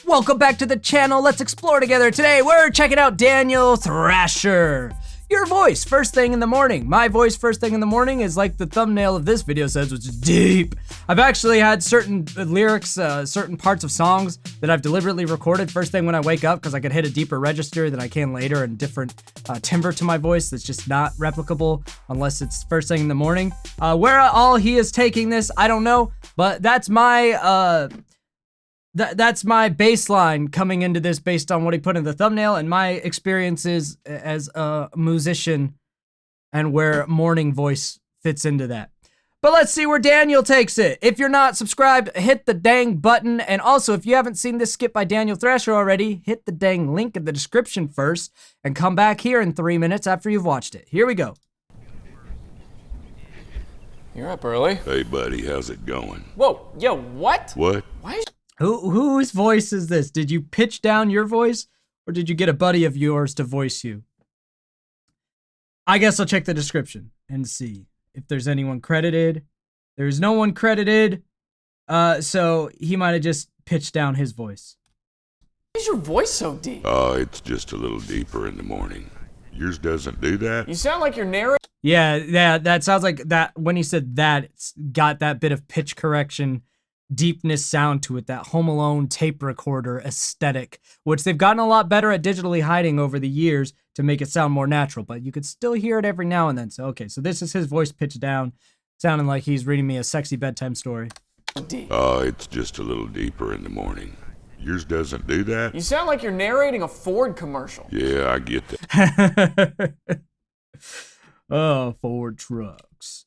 Welcome back to the channel. Let's explore together. Today we're checking out Daniel Thrasher. Your voice first thing in the morning. My voice first thing in the morning is like the thumbnail of this video says, which is deep. I've actually had certain lyrics, certain parts of songs that I've deliberately recorded first thing when I wake up because I could hit a deeper register than I can later and different timbre to my voice that's just not replicable unless it's first thing in the morning. Where all he is taking this, I don't know, but that's my that's my baseline coming into this based on what he put in the thumbnail and my experiences as a musician and where morning voice fits into that. But let's see where Daniel takes it. If you're not subscribed, hit the dang button. And also, if you haven't seen this skit by Daniel Thrasher already, hit the dang link in the description first and come back here in 3 minutes after you've watched it. Here we go. You're up early. Hey, buddy, how's it going? Whoa, yo, what? What? Why is Whose voice is this? Did you pitch down your voice or did you get a buddy of yours to voice you? I guess I'll check the description and see if there's anyone credited. There's no one credited, so he might have just pitched down his voice. Why is your voice so deep? It's just a little deeper in the morning. Yours doesn't do that? You sound like you're narrating. Yeah, that sounds like that. When he said that, it's got that bit of pitch correction, deepness sound to it, that Home Alone tape recorder aesthetic, which they've gotten a lot better at digitally hiding over the years to make it sound more natural, but you could still hear it every now and then. So, okay, so this is his voice pitched down, sounding like he's reading me a sexy bedtime story. It's just a little deeper in the morning. Yours doesn't do that? You sound like you're narrating a Ford commercial. Yeah, I get that. Oh, Ford trucks.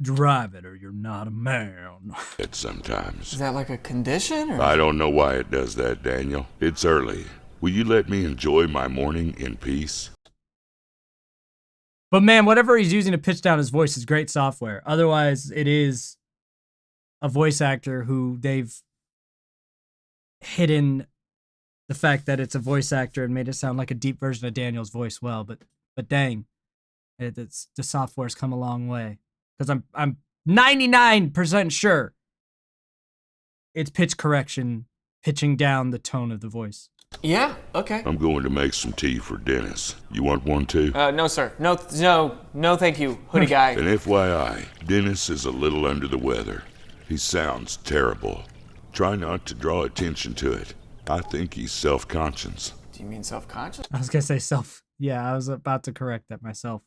Drive it or you're not a man. Sometimes. Is that like a condition? Or? I don't know why it does that, Daniel. It's early. Will you let me enjoy my morning in peace? But man, whatever he's using to pitch down his voice is great software. Otherwise, it is a voice actor who they've hidden the fact that it's a voice actor and made it sound like a deep version of Daniel's voice well. But dang, the software's come a long way. Because I'm 99% sure it's pitch correction, pitching down the tone of the voice. Yeah, okay. I'm going to make some tea for Dennis. You want one too? No, sir. No, thank you, hoodie guy. And FYI, Dennis is a little under the weather. He sounds terrible. Try not to draw attention to it. I think he's self-conscious. Do you mean self-conscious? I was gonna say self. Yeah, I was about to correct that myself.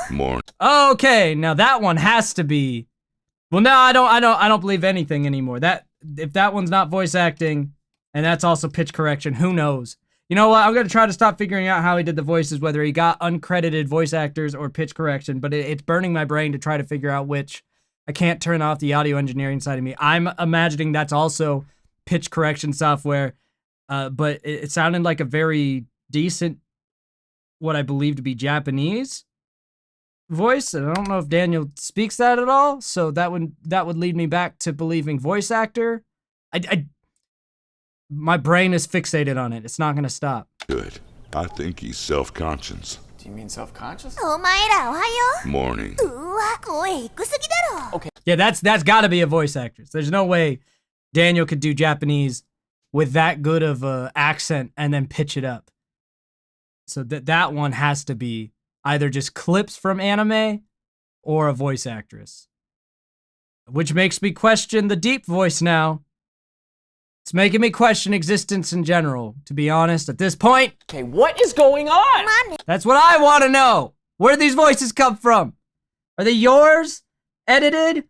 Morning. Okay, now that one has to be. Well, no, I don't believe anything anymore. That if that one's not voice acting, and that's also pitch correction, who knows? You know what? I'm gonna try to stop figuring out how he did the voices, whether he got uncredited voice actors or pitch correction. But it's burning my brain to try to figure out which. I can't turn off the audio engineering side of me. I'm imagining that's also pitch correction software, but it sounded like a very decent, what I believe to be Japanese voice. And I don't know if Daniel speaks that at all, so that would lead me back to believing voice actor. My brain is fixated on it. It's not gonna stop. Good. I think he's self-conscious. Do you mean self-conscious? Morning. Okay. Yeah, that's got to be a voice actress. There's no way Daniel could do Japanese with that good of a accent and then pitch it up. So that one has to be either just clips from anime or a voice actress. Which makes me question the deep voice now. It's making me question existence in general, to be honest, at this point. Okay, what is going on? That's what I want to know. Where do these voices come from? Are they yours? Edited?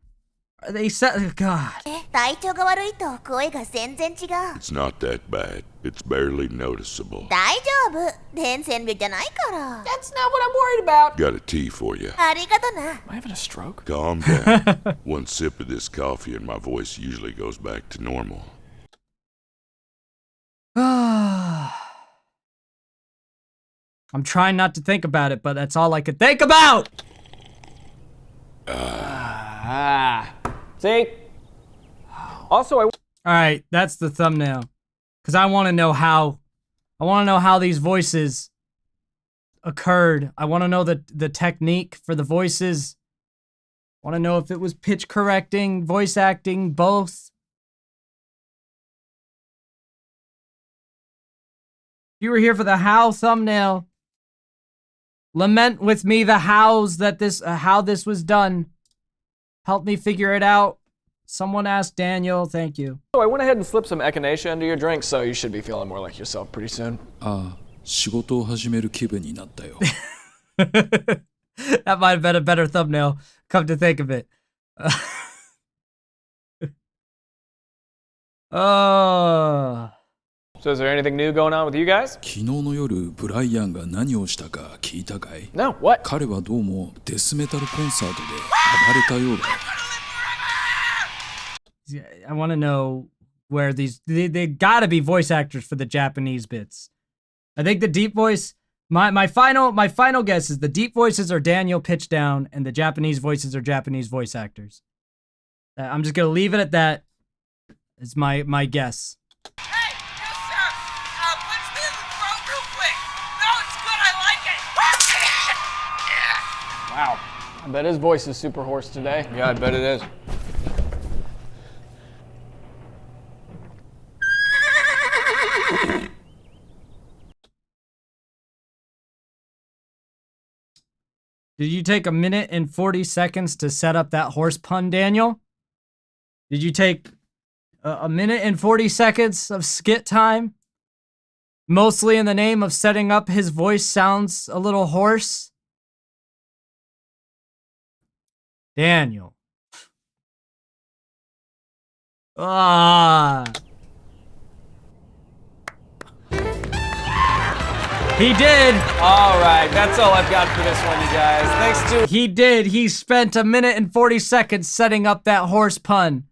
Are they God. It's not that bad. It's barely noticeable. That's not what I'm worried about. Got a tea for you. Am I having a stroke? Calm down. One sip of this coffee and my voice usually goes back to normal. I'm trying not to think about it, but that's all I could think about! See? Also, Alright, that's the thumbnail. Because I want to know how these voices occurred. I want to know the technique for the voices. I want to know if it was pitch correcting, voice acting, both. you were here for the how thumbnail, lament with me the hows that how this was done. Help me figure it out. Someone asked Daniel, thank you. So I went ahead and slipped some echinacea into your drink, so you should be feeling more like yourself pretty soon. 仕事を始める気分になったよ。That might have been a better thumbnail, come to think of it. Oh. So is there anything new going on with you guys? 昨日の夜、ブライアンが何をしたか聞いたかい？ No, what? 彼はどうもデスメタルコンサートで暴れたようだ。I want to know where they gotta be voice actors for the Japanese bits. I think the deep voice, my final guess is the deep voices are Daniel pitched down and the Japanese voices are Japanese voice actors. I'm just gonna leave it at that. It's my guess. Hey, yes, sir. Punch me in the throat real quick. No, it's good. I like it. Wow. I bet his voice is super hoarse today. Yeah, I bet it is. Did you take a minute and 40 seconds to set up that horse pun, Daniel? Did you take a minute and 40 seconds of skit time? Mostly in the name of setting up his voice sounds a little hoarse? Daniel. Ah. He did. All right, that's all I've got for this one, you guys. Thanks to... He did. He spent a minute and 40 seconds setting up that horse pun.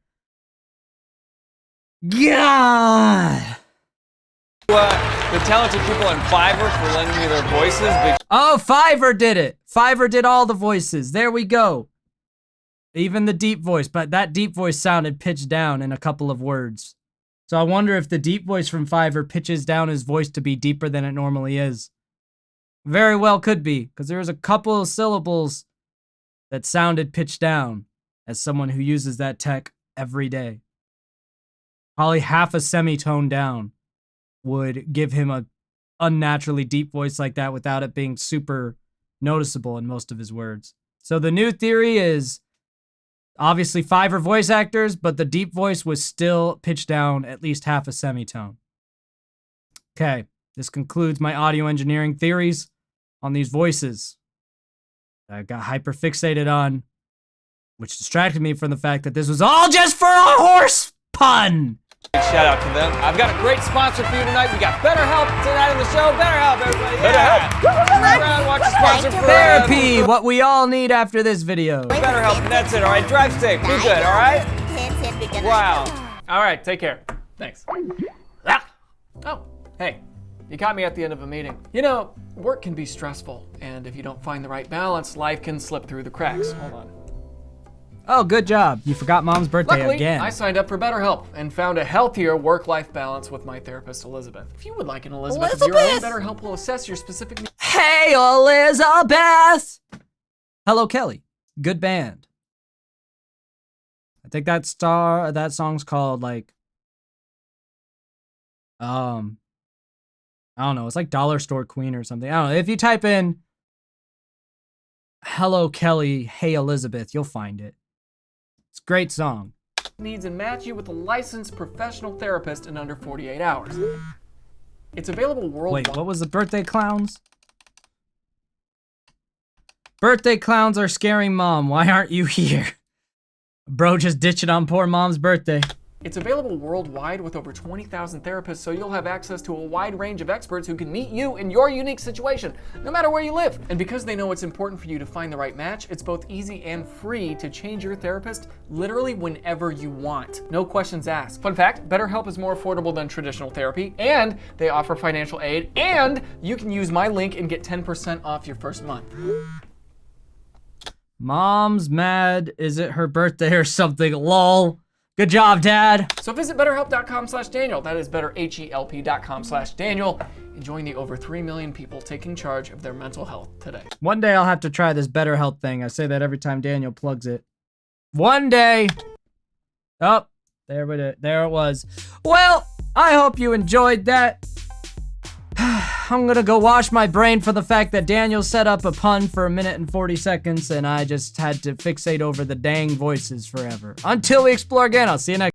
God. The talented people in Fiverr for lending me their voices. Oh, Fiverr did it. Fiverr did all the voices. There we go. Even the deep voice, but that deep voice sounded pitched down in a couple of words. So I wonder if the deep voice from Fiverr pitches down his voice to be deeper than it normally is. Very well could be, because there was a couple of syllables that sounded pitched down as someone who uses that tech every day. Probably half a semitone down would give him a unnaturally deep voice like that without it being super noticeable in most of his words. So the new theory is obviously Fiverr voice actors, but the deep voice was still pitched down at least half a semitone. Okay, this concludes my audio engineering theories on these voices that I got hyper fixated on, which distracted me from the fact that this was all just for a horse pun. Shout out to them. I've got a great sponsor for you tonight. We got BetterHelp tonight on the show. BetterHelp, everybody. Yeah. BetterHelp. Watch the sponsor for Therapy, what we all need after this video. BetterHelp, and that's it. All right, drive safe. Be good. All right. Wow. All right, take care. Thanks. Oh, hey. You caught me at the end of a meeting. You know, work can be stressful, and if you don't find the right balance, life can slip through the cracks. Hold on. Oh, good job. You forgot Mom's birthday Luckily, again. I signed up for BetterHelp and found a healthier work-life balance with my therapist, Elizabeth. If you would like an Elizabeth of your own, BetterHelp will assess your specific needs. Hey, Elizabeth! Hello, Kelly. Good band. I think that song's called, like, I don't know. It's like Dollar Store Queen or something. I don't know. If you type in Hello, Kelly, Hey, Elizabeth, you'll find it. It's a great song. Needs and match you with a licensed professional therapist in under 48 hours. It's available worldwide. Wait, what was the birthday clowns? Birthday clowns are scaring Mom. Why aren't you here? Bro just ditching on poor Mom's birthday. It's available worldwide with over 20,000 therapists, so you'll have access to a wide range of experts who can meet you in your unique situation, no matter where you live. And because they know it's important for you to find the right match, it's both easy and free to change your therapist literally whenever you want. No questions asked. Fun fact, BetterHelp is more affordable than traditional therapy, and they offer financial aid, and you can use my link and get 10% off your first month. Mom's mad. Is it her birthday or something? Lol. Good job, Dad. So visit betterhelp.com/Daniel. That is betterhelp.com/Daniel. And join the over 3 million people taking charge of their mental health today. One day I'll have to try this BetterHelp thing. I say that every time Daniel plugs it. One day. Oh, there it was. Well, I hope you enjoyed that. I'm gonna go wash my brain for the fact that Daniel set up a pun for 1 minute and 40 seconds and I just had to fixate over the dang voices forever. Until we explore again, I'll see you next